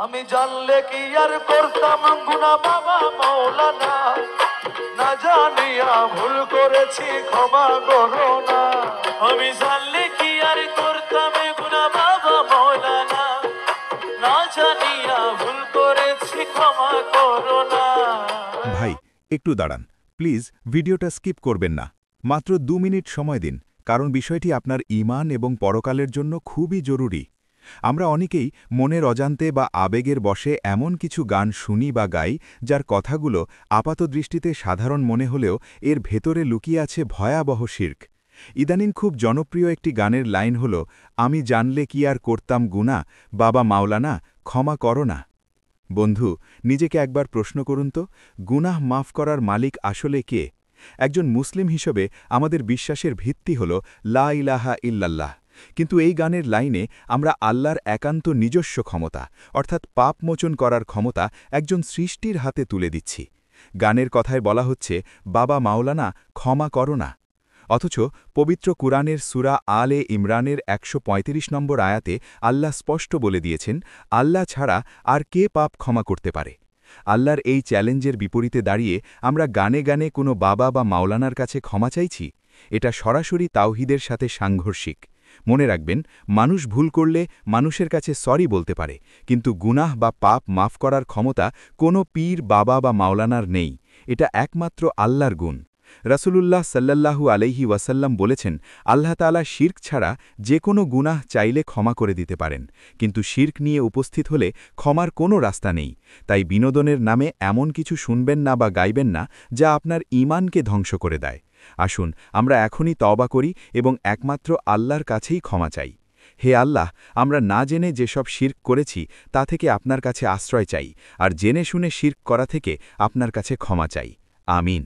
আমি জানলে কি আর করতাম গুনা বাবা মাওলানা, না জানিয়া ভুল করেছি ক্ষমা করো না। আমি জানলে কি আর করতাম গুনা বাবা মাওলানা, না জানিয়া ভুল করেছি ক্ষমা করো না। ভাই, একটু দাঁড়ান প্লিজ, ভিডিওটা স্কিপ করবেন না। মাত্র 2 মিনিট সময় দিন, কারণ বিষয়টি আপনার ঈমান এবং পরকালের জন্য খুবই জরুরি। আমরা অনেকেই মনের অজান্তে বা আবেগের বশে এমন কিছু গান শুনি বা গাই, যার কথাগুলো আপাতদৃষ্টিতে সাধারণ মনে হলেও এর ভেতরে লুকিয়ে আছে ভয়াবহ শিরক। ইদানিং খুব জনপ্রিয় একটি গানের লাইন হল, আমি জানলে কি আর করতাম গুনাহ, বাবা মাওলানা ক্ষমা করো না। বন্ধু, নিজেকে একবার প্রশ্ন করুন তো, গুনাহ মাফ করার মালিক আসলে কে? একজন মুসলিম হিসেবে আমাদের বিশ্বাসের ভিত্তি হল লা ইলাহা ইল্লাল্লাহ। কিন্তু এই গানের লাইনে আমরা আল্লাহর একান্ত নিজস্ব ক্ষমতা, অর্থাৎ পাপ মোচন করার ক্ষমতা একজন সৃষ্টির হাতে তুলে দিচ্ছি। গানের কথায় বলা হচ্ছে, বাবা মাওলানা ক্ষমা করো না। অথচ পবিত্র কুরআনের সূরা আলে ইমরানের ১৩৫ নম্বর আয়াতে আল্লাহ স্পষ্ট বলে দিয়েছেন, আল্লাহ ছাড়া আর কে পাপ ক্ষমা করতে পারে। আল্লাহর এই চ্যালেঞ্জের বিপরীতে দাঁড়িয়ে আমরা গানে গানে কোনো বাবা বা মাওলানার কাছে ক্ষমা চাইছি। এটা সরাসরি তাওহীদের সাথে সাংঘর্ষিক। মনে রাখবেন, মানুষ ভুল করলে মানুষের কাছে সরি বলতে পারে, কিন্তু গুনাহ বা পাপ মাফ করার ক্ষমতা কোনো পীর, বাবা বা মাওলানার নেই। এটা একমাত্র আল্লাহর গুণ। রাসূলুল্লাহ সাল্লাল্লাহু আলাইহি ওয়াসাল্লাম বলেছেন, আল্লাহ তাআলা শিরক ছাড়া যে কোনো গুনাহ চাইলে ক্ষমা করে দিতে পারেন, কিন্তু শিরক নিয়ে উপস্থিত হলে ক্ষমার কোনো রাস্তা নেই। তাই বিনোদনের নামে এমন কিছু শুনবেন না বা গাইবেন না যা আপনার ঈমানকে ধ্বংস করে দেয়। আসুন আমরা এখনই তওবা করি এবং একমাত্র আল্লাহর কাছেই ক্ষমা চাই। হে আল্লাহ, আমরা না জেনে যেসব শিরক করেছি তা থেকে আপনার কাছে আশ্রয় চাই, আর জেনে শুনে শিরক করা থেকে আপনার কাছে ক্ষমা চাই। আমিন।